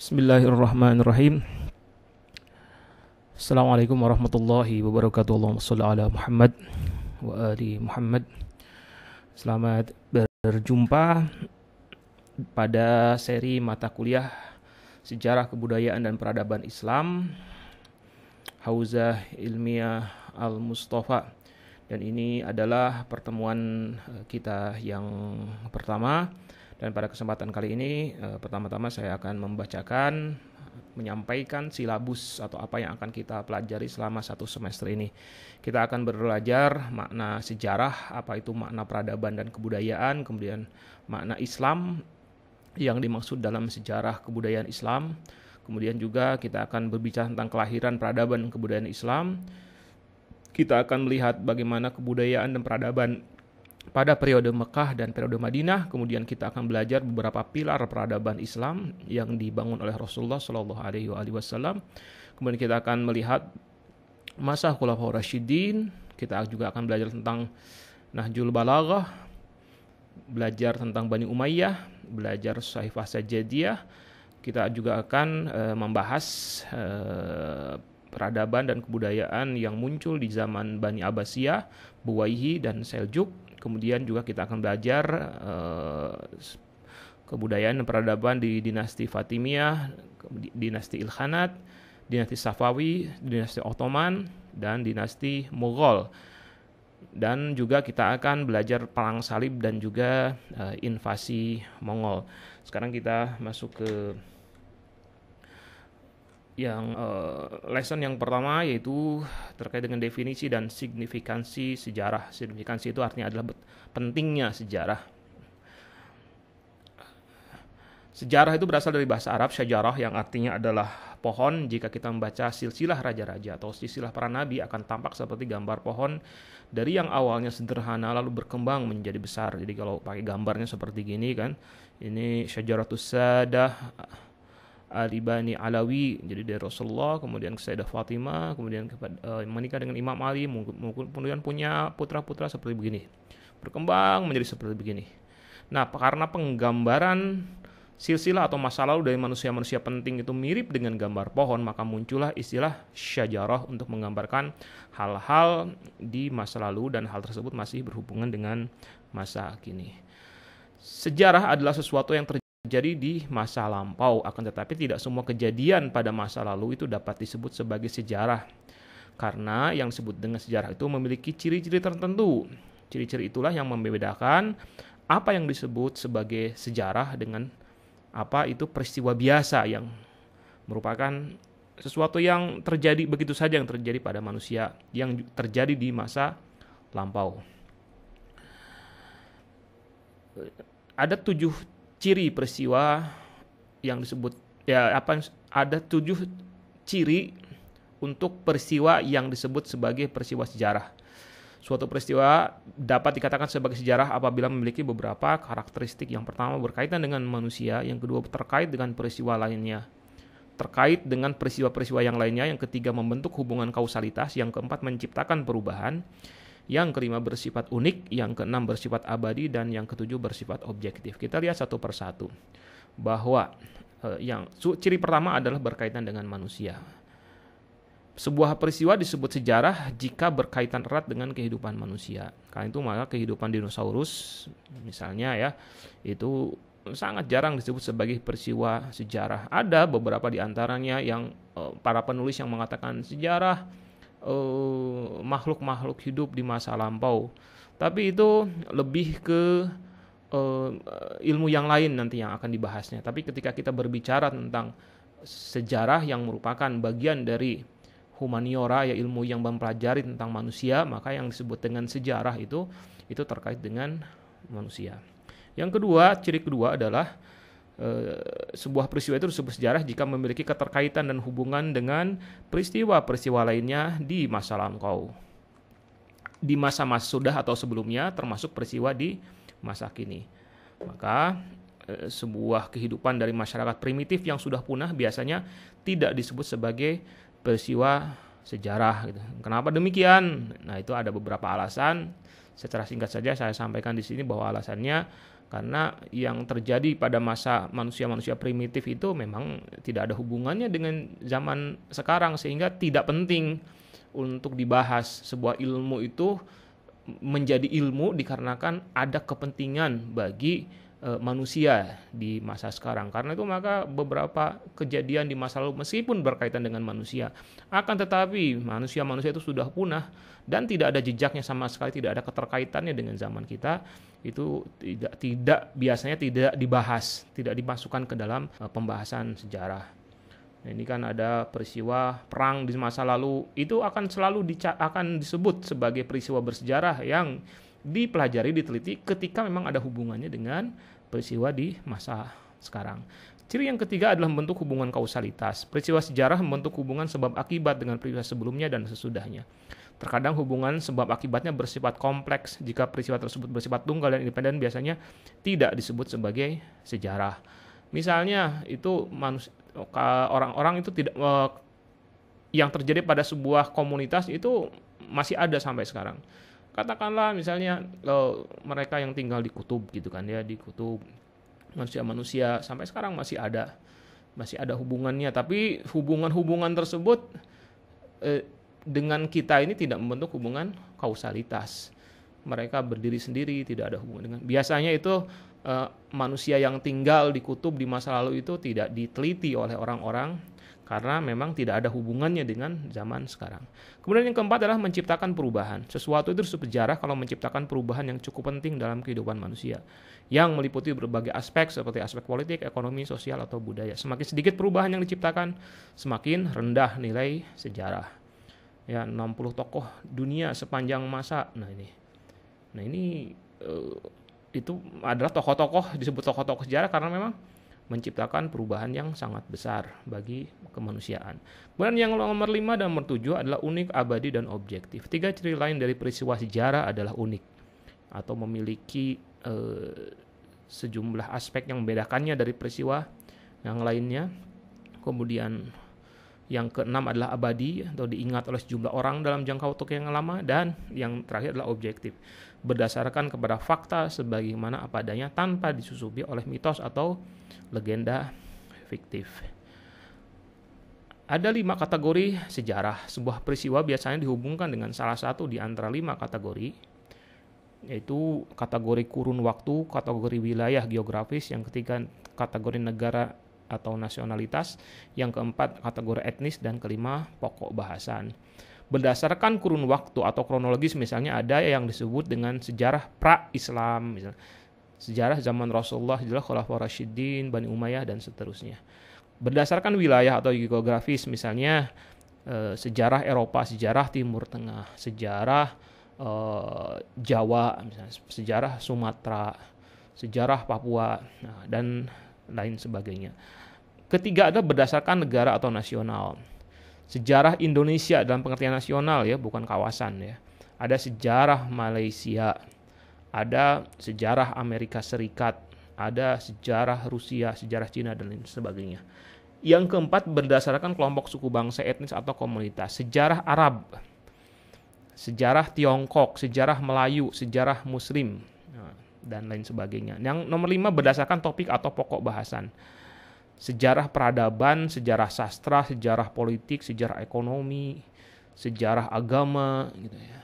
Bismillahirrahmanirrahim. Assalamualaikum warahmatullahi wabarakatuh. Allahumma shalli ala Muhammad wa ali Muhammad. Selamat berjumpa pada seri mata kuliah Sejarah Kebudayaan dan Peradaban Islam Hauzah Ilmiah Al-Mustafa. Dan ini adalah pertemuan kita yang pertama. Dan pada kesempatan kali ini, pertama-tama saya akan menyampaikan silabus atau apa yang akan kita pelajari selama satu semester ini. Kita akan belajar makna sejarah, apa itu makna peradaban dan kebudayaan, kemudian makna Islam yang dimaksud dalam sejarah kebudayaan Islam. Kemudian juga kita akan berbicara tentang kelahiran peradaban dan kebudayaan Islam. Kita akan melihat bagaimana kebudayaan dan peradaban pada periode Mekah dan periode Madinah. Kemudian kita akan belajar beberapa pilar peradaban Islam yang dibangun oleh Rasulullah Shallallahu Alaihi Wasallam. Kemudian kita akan melihat masa Khulafaur Rasyidin. Kita juga akan belajar tentang Nahjul Balaghah, belajar tentang Bani Umayyah, belajar Saifah Sajadiyah. Kita juga akan membahas peradaban dan kebudayaan yang muncul di zaman Bani Abbasiyah, Buwaihi, dan Seljuk. Kemudian juga kita akan belajar kebudayaan dan peradaban di dinasti Fatimiyah, dinasti Ilkhanat, dinasti Safawi, dinasti Ottoman, dan dinasti Mughal. Dan juga kita akan belajar perang salib dan juga invasi Mongol. Sekarang kita masuk ke lesson yang pertama, yaitu terkait dengan definisi dan signifikansi sejarah. Signifikansi itu artinya adalah pentingnya sejarah. Sejarah itu berasal dari bahasa Arab syajarah yang artinya adalah pohon. Jika kita membaca silsilah raja-raja atau silsilah para nabi, akan tampak seperti gambar pohon dari yang awalnya sederhana lalu berkembang menjadi besar. Jadi kalau pakai gambarnya seperti gini kan, ini Syajaratus Sadah Ali Bani Alawi, jadi dari Rasulullah, kemudian Sayyidah Fatimah, kemudian menikah dengan Imam Ali, kemudian punya putra-putra seperti begini, berkembang menjadi seperti begini. Nah, karena penggambaran silsilah atau masa lalu dari manusia-manusia penting itu mirip dengan gambar pohon, maka muncullah istilah syajarah untuk menggambarkan hal-hal di masa lalu dan hal tersebut masih berhubungan dengan masa kini. Sejarah adalah sesuatu yang terjadi di masa lampau, akan tetapi tidak semua kejadian pada masa lalu itu dapat disebut sebagai sejarah, karena yang disebut dengan sejarah itu memiliki ciri-ciri tertentu. Ciri-ciri itulah yang membedakan apa yang disebut sebagai sejarah dengan apa itu peristiwa biasa yang merupakan sesuatu yang terjadi begitu saja, yang terjadi pada manusia, yang terjadi di masa lampau. Ada 7 ciri peristiwa yang disebut ada 7 ciri untuk peristiwa yang disebut sebagai peristiwa sejarah. Suatu peristiwa dapat dikatakan sebagai sejarah apabila memiliki beberapa karakteristik. Yang pertama berkaitan dengan manusia, yang kedua terkait dengan peristiwa lainnya, terkait dengan peristiwa-peristiwa yang lainnya, yang ketiga membentuk hubungan kausalitas, yang keempat menciptakan perubahan, yang kelima bersifat unik, yang keenam bersifat abadi, dan yang ketujuh bersifat objektif. Kita lihat satu persatu bahwa ciri pertama adalah berkaitan dengan manusia. Sebuah peristiwa disebut sejarah jika berkaitan erat dengan kehidupan manusia. Karena itu maka kehidupan dinosaurus misalnya itu sangat jarang disebut sebagai peristiwa sejarah. Ada beberapa di antaranya yang para penulis yang mengatakan sejarah makhluk-makhluk hidup di masa lampau, tapi itu lebih ke ilmu yang lain nanti yang akan dibahasnya. Tapi ketika kita berbicara tentang sejarah yang merupakan bagian dari humaniora, ilmu yang mempelajari tentang manusia, maka yang disebut dengan sejarah itu terkait dengan manusia. Yang kedua, ciri kedua adalah sebuah peristiwa itu disebut sejarah jika memiliki keterkaitan dan hubungan dengan peristiwa-peristiwa lainnya di masa lampau, di masa-masa sudah atau sebelumnya, termasuk peristiwa di masa kini. Maka sebuah kehidupan dari masyarakat primitif yang sudah punah biasanya tidak disebut sebagai peristiwa sejarah gitu. Kenapa demikian? Nah, itu ada beberapa alasan. Secara singkat saja saya sampaikan di sini bahwa alasannya Karena yang terjadi pada masa manusia-manusia primitif itu memang tidak ada hubungannya dengan zaman sekarang, sehingga tidak penting untuk dibahas. Sebuah ilmu itu menjadi ilmu dikarenakan ada kepentingan bagi manusia di masa sekarang. Karena itu maka beberapa kejadian di masa lalu meskipun berkaitan dengan manusia, akan tetapi manusia-manusia itu sudah punah dan tidak ada jejaknya sama sekali, tidak ada keterkaitannya dengan zaman kita, itu biasanya tidak dibahas, tidak dimasukkan ke dalam pembahasan sejarah. Nah, ini kan ada peristiwa perang di masa lalu, itu akan selalu akan disebut sebagai peristiwa bersejarah yang dipelajari, diteliti ketika memang ada hubungannya dengan peristiwa di masa sekarang. Ciri yang ketiga adalah membentuk hubungan kausalitas. Peristiwa sejarah membentuk hubungan sebab akibat dengan peristiwa sebelumnya dan sesudahnya. Terkadang hubungan sebab akibatnya bersifat kompleks. Jika peristiwa tersebut bersifat tunggal dan independen, biasanya tidak disebut sebagai sejarah. Misalnya itu orang-orang itu tidak yang terjadi pada sebuah komunitas itu masih ada sampai sekarang. Katakanlah misalnya mereka yang tinggal di kutub gitu kan ya, di kutub, manusia-manusia sampai sekarang masih ada hubungannya, tapi hubungan-hubungan tersebut dengan kita ini tidak membentuk hubungan kausalitas. Mereka berdiri sendiri, tidak ada hubungan dengan. Biasanya itu manusia yang tinggal di kutub di masa lalu itu tidak diteliti oleh orang-orang karena memang tidak ada hubungannya dengan zaman sekarang. Kemudian yang keempat adalah menciptakan perubahan. Sesuatu itu disebut sejarah kalau menciptakan perubahan yang cukup penting dalam kehidupan manusia, yang meliputi berbagai aspek seperti aspek politik, ekonomi, sosial, atau budaya. Semakin sedikit perubahan yang diciptakan, semakin rendah nilai sejarah. Ya, 60 tokoh dunia sepanjang masa. Nah ini itu adalah tokoh-tokoh, disebut tokoh-tokoh sejarah karena memang menciptakan perubahan yang sangat besar bagi kemanusiaan. Kemudian yang nomor 5 dan nomor 7 adalah unik, abadi, dan objektif. 3 ciri lain dari peristiwa sejarah adalah unik atau memiliki sejumlah aspek yang membedakannya dari peristiwa yang lainnya. Kemudian yang keenam adalah abadi atau diingat oleh sejumlah orang dalam jangka waktu yang lama. Dan yang terakhir adalah objektif, berdasarkan kepada fakta sebagaimana apa adanya tanpa disusupi oleh mitos atau legenda fiktif. Ada 5 kategori sejarah. Sebuah peristiwa biasanya dihubungkan dengan salah satu di antara 5 kategori, yaitu kategori kurun waktu, kategori wilayah geografis, yang ketiga kategori negara atau nasionalitas, yang keempat kategori etnis, dan kelima pokok bahasan. Berdasarkan kurun waktu atau kronologis, misalnya ada yang disebut dengan sejarah pra-Islam, misalnya sejarah zaman Rasulullah, sejarah Khulafaur Rasyidin, Bani Umayyah, dan seterusnya. Berdasarkan wilayah atau geografis, misalnya sejarah Eropa, sejarah Timur Tengah, sejarah Jawa, misalnya sejarah Sumatera, sejarah Papua, dan lain sebagainya. Ketiga adalah berdasarkan negara atau nasional. Sejarah Indonesia dalam pengertian nasional ya, bukan kawasan ya. Ada sejarah Malaysia, ada sejarah Amerika Serikat, ada sejarah Rusia, sejarah Cina, dan lain sebagainya. Yang keempat berdasarkan kelompok suku bangsa, etnis, atau komunitas. Sejarah Arab, sejarah Tiongkok, sejarah Melayu, sejarah Muslim, dan lain sebagainya. Yang nomor 5 berdasarkan topik atau pokok bahasan. Sejarah peradaban, sejarah sastra, sejarah politik, sejarah ekonomi, sejarah agama, gitu ya,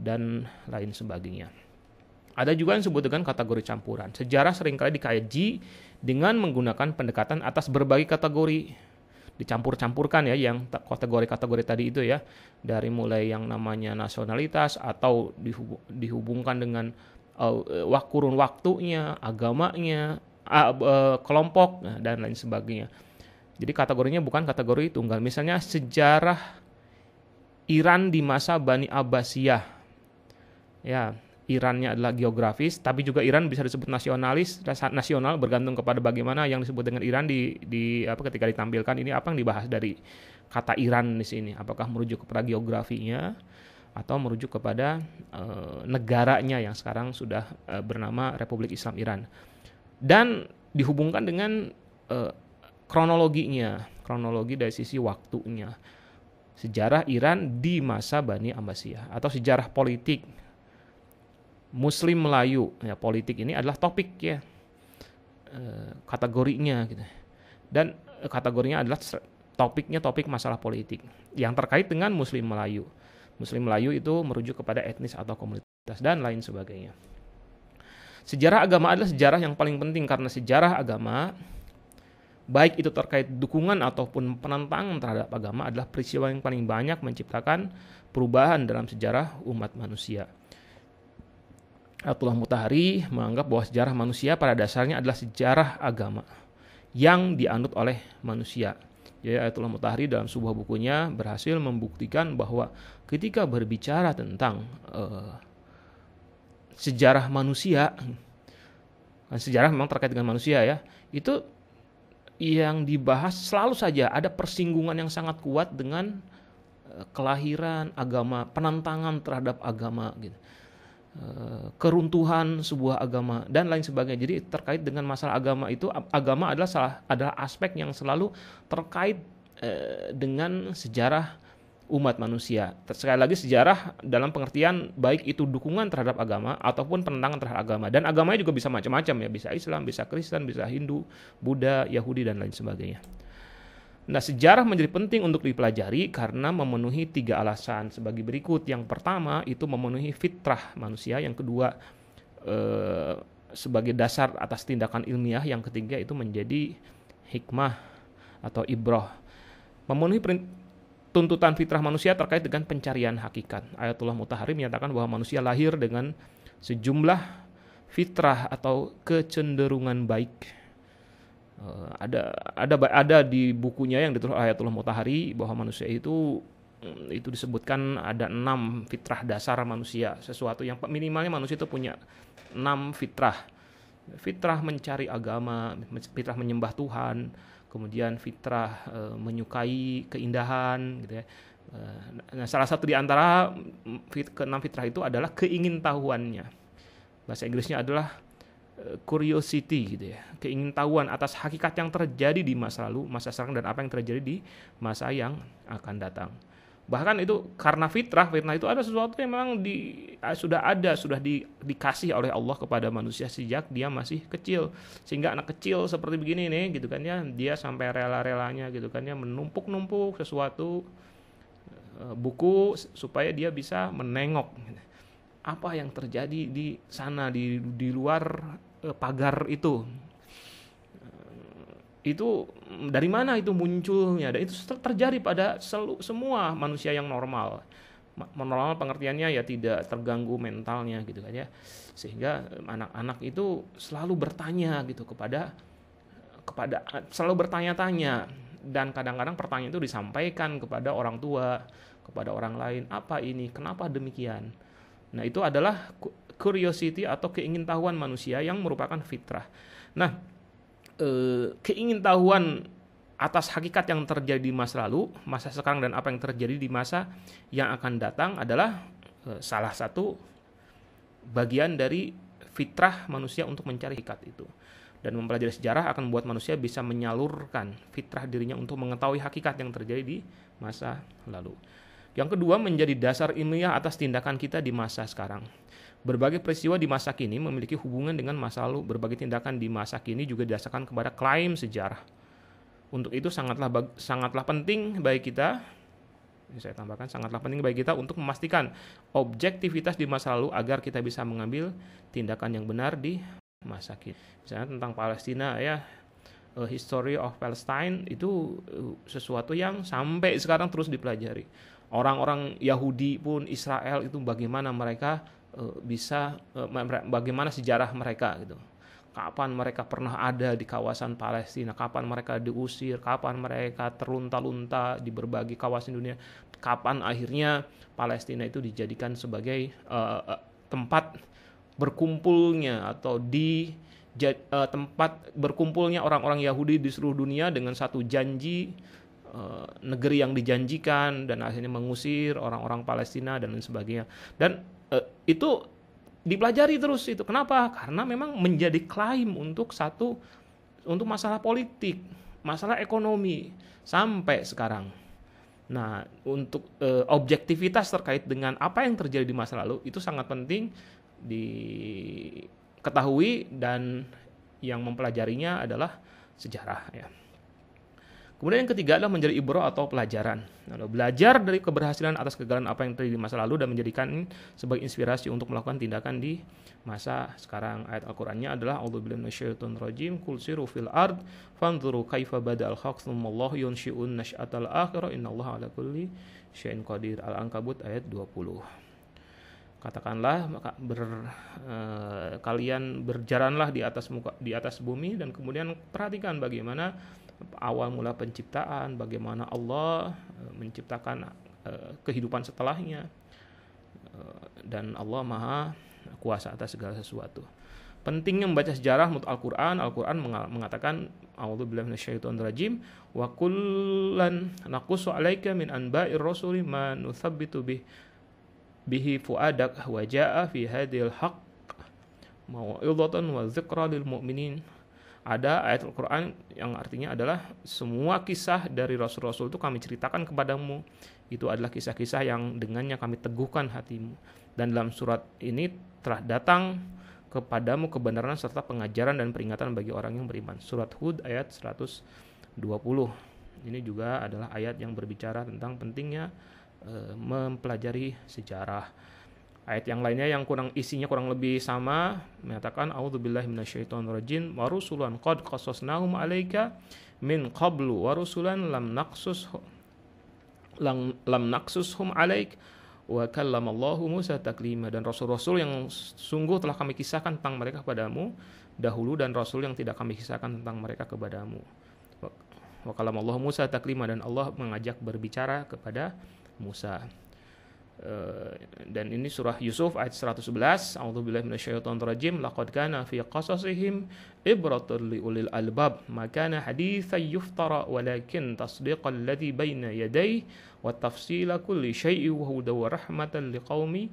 dan lain sebagainya. Ada juga yang disebut dengan kategori campuran. Sejarah seringkali dikaji dengan menggunakan pendekatan atas berbagai kategori. Dicampur-campurkan ya, yang kategori-kategori tadi itu ya, dari mulai yang namanya nasionalitas atau dihubungkan dengan kurun waktunya, agamanya, kelompok, dan lain sebagainya. Jadi kategorinya bukan kategori tunggal. Misalnya sejarah Iran di masa Bani Abbasiyah. Ya, Irannya adalah geografis, tapi juga Iran bisa disebut nasional, bergantung kepada bagaimana yang disebut dengan Iran ketika ditampilkan. Ini apa yang dibahas dari kata Iran di sini? Apakah merujuk kepada geografinya atau merujuk kepada negaranya yang sekarang sudah bernama Republik Islam Iran? Dan dihubungkan dengan kronologi dari sisi waktunya. Sejarah Iran di masa Bani Abbasiyah atau sejarah politik Muslim Melayu, ya politik ini adalah topik ya, kategorinya gitu. Dan kategorinya adalah topiknya topik masalah politik yang terkait dengan Muslim Melayu. Muslim Melayu itu merujuk kepada etnis atau komunitas dan lain sebagainya. Sejarah agama adalah sejarah yang paling penting karena sejarah agama, baik itu terkait dukungan ataupun penentangan terhadap agama, adalah peristiwa yang paling banyak menciptakan perubahan dalam sejarah umat manusia. Ayatullah Mutahari menganggap bahwa sejarah manusia pada dasarnya adalah sejarah agama yang dianut oleh manusia. Jadi Ayatullah Mutahari dalam sebuah bukunya berhasil membuktikan bahwa ketika berbicara tentang sejarah manusia, sejarah memang terkait dengan manusia ya, itu yang dibahas selalu saja ada persinggungan yang sangat kuat dengan kelahiran agama, penentangan terhadap agama gitu. Keruntuhan sebuah agama dan lain sebagainya. Jadi terkait dengan masalah agama itu, agama adalah aspek yang selalu terkait dengan sejarah umat manusia. Sekali lagi sejarah dalam pengertian baik itu dukungan terhadap agama ataupun penentangan terhadap agama. Dan agamanya juga bisa macam-macam ya, bisa Islam, bisa Kristen, bisa Hindu, Buddha, Yahudi dan lain sebagainya. Nah, sejarah menjadi penting untuk dipelajari karena memenuhi 3 alasan sebagai berikut. Yang pertama itu memenuhi fitrah manusia, yang kedua sebagai dasar atas tindakan ilmiah, yang ketiga itu menjadi hikmah atau ibrah. Memenuhi tuntutan fitrah manusia terkait dengan pencarian hakikat. Ayatullah Mutahari menyatakan bahwa manusia lahir dengan sejumlah fitrah atau kecenderungan baik. Ada di bukunya yang ditulis Ayatullah Mutahari bahwa manusia itu disebutkan ada 6 fitrah dasar manusia, sesuatu yang minimalnya manusia itu punya 6 fitrah. Fitrah mencari agama, fitrah menyembah Tuhan, kemudian fitrah menyukai keindahan gitu ya. Nah, salah satu di antara ke-6 fitrah itu adalah keingintahuannya. Bahasa Inggrisnya adalah curiosity gitu ya, keingintahuan atas hakikat yang terjadi di masa lalu, masa sekarang, dan apa yang terjadi di masa yang akan datang. Bahkan itu karena fitrah itu ada sesuatu yang memang sudah dikasih oleh Allah kepada manusia sejak dia masih kecil. Sehingga anak kecil seperti begini nih gitu kan ya, dia sampai rela-relanya gitu kan ya menumpuk-numpuk sesuatu buku supaya dia bisa menengok apa yang terjadi di sana, di luar pagar itu. Itu dari mana itu munculnya? Dan itu terjadi pada semua manusia yang normal. Normal pengertiannya ya tidak terganggu mentalnya gitu kan ya. Sehingga anak-anak itu selalu bertanya gitu kepada selalu bertanya-tanya, dan kadang-kadang pertanyaan itu disampaikan kepada orang tua, kepada orang lain, apa ini, kenapa demikian. Nah, itu adalah curiosity atau keingintahuan manusia yang merupakan fitrah. Nah, keingintahuan atas hakikat yang terjadi di masa lalu, masa sekarang, dan apa yang terjadi di masa yang akan datang adalah salah satu bagian dari fitrah manusia untuk mencari hakikat itu. Dan mempelajari sejarah akan membuat manusia bisa menyalurkan fitrah dirinya untuk mengetahui hakikat yang terjadi di masa lalu. Yang kedua, menjadi dasar ilmiah atas tindakan kita di masa sekarang. Berbagai peristiwa di masa kini memiliki hubungan dengan masa lalu. Berbagai tindakan di masa kini juga didasarkan kepada klaim sejarah. Untuk itu sangatlah penting bagi kita, saya tambahkan, sangatlah penting bagi kita untuk memastikan objektivitas di masa lalu agar kita bisa mengambil tindakan yang benar di masa kini. Misalnya tentang Palestina ya, History of Palestine itu sesuatu yang sampai sekarang terus dipelajari. Orang-orang Yahudi pun, Israel itu bagaimana mereka bagaimana sejarah mereka gitu. Kapan mereka pernah ada di kawasan Palestina, kapan mereka diusir, kapan mereka terlunta-lunta di berbagai kawasan dunia, kapan akhirnya Palestina itu dijadikan sebagai tempat berkumpulnya atau tempat berkumpulnya orang-orang Yahudi di seluruh dunia dengan satu janji negeri yang dijanjikan, dan akhirnya mengusir orang-orang Palestina dan lain sebagainya. Dan itu dipelajari terus itu. Kenapa? Karena memang menjadi klaim untuk masalah politik, masalah ekonomi sampai sekarang. Nah, untuk objektivitas terkait dengan apa yang terjadi di masa lalu itu sangat penting diketahui dan yang mempelajarinya adalah sejarah ya. Kemudian yang ketiga adalah menjadi ibrah atau pelajaran. Lalu belajar dari keberhasilan atas kegagalan apa yang terjadi di masa lalu dan menjadikan sebagai inspirasi untuk melakukan tindakan di masa sekarang. Ayat Al-Qur'annya adalah a'udzubillahi minasyaitonirrajim qul siru fil ard fanzuru kaifa bada'al khalq tsummallahu yunshi'un nasy'atal akhirah innallaha 'ala kulli syai'in qadir. Al-Ankabut ayat 20. Katakanlah kalian berjalanlah di atas bumi dan kemudian perhatikan bagaimana awal mula penciptaan, bagaimana Allah menciptakan kehidupan setelahnya, dan Allah Maha Kuasa atas segala sesuatu. Pentingnya membaca sejarah menurut Al-Quran. Al-Quran mengatakan a'udzubillahi minasyaitonirrajim wa kullan naqussu 'alaika min anba'ir rasuli ma nuthabbitu bihi fuadak wa jaa fi hadhil haqq mau'izatan wa dzikra lil mu'minin. Ada ayat Al-Quran yang artinya adalah semua kisah dari Rasul-Rasul itu kami ceritakan kepadamu. Itu adalah kisah-kisah yang dengannya kami teguhkan hatimu. Dan dalam surat ini telah datang kepadamu kebenaran serta pengajaran dan peringatan bagi orang yang beriman. Surat Hud ayat 120. Ini juga adalah ayat yang berbicara tentang pentingnya mempelajari sejarah. Ayat yang lainnya yang isinya kurang lebih sama menyatakan a'udzubillahi minasyaitonirrajim wa rusulan qad qasasnahum 'alaika min qablu wa rusulan lam naqsushum 'alaik wa kallamallahu Musa taklima. Dan rasul-rasul yang sungguh telah kami kisahkan tentang mereka kepadamu dahulu dan rasul yang tidak kami kisahkan tentang mereka kepadamu. Wa kallamallahu Musa taklima, dan Allah mengajak berbicara kepada Musa. Dan ini surah Yusuf ayat 111. A'udzubillahi minasyaitonirrajim laqad kana fi qasasihim ibratun liulil albab ma kana haditsan yuftara walakin tasdiqal ladzi baina yadayhi wa tafsila kulli syai'in wa hudan wa rahmatan liqaumi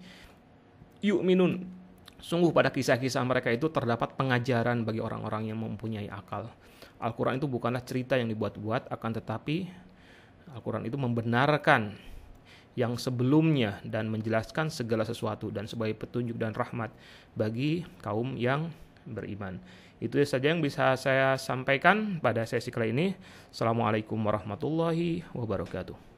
yu'minun. Sungguh pada kisah-kisah mereka itu terdapat pengajaran bagi orang-orang yang mempunyai akal. Al-Quran itu bukanlah cerita yang dibuat-buat, akan tetapi Al-Quran itu membenarkan yang sebelumnya dan menjelaskan segala sesuatu dan sebagai petunjuk dan rahmat bagi kaum yang beriman. Itu saja yang bisa saya sampaikan pada sesi kali ini. Assalamualaikum warahmatullahi wabarakatuh.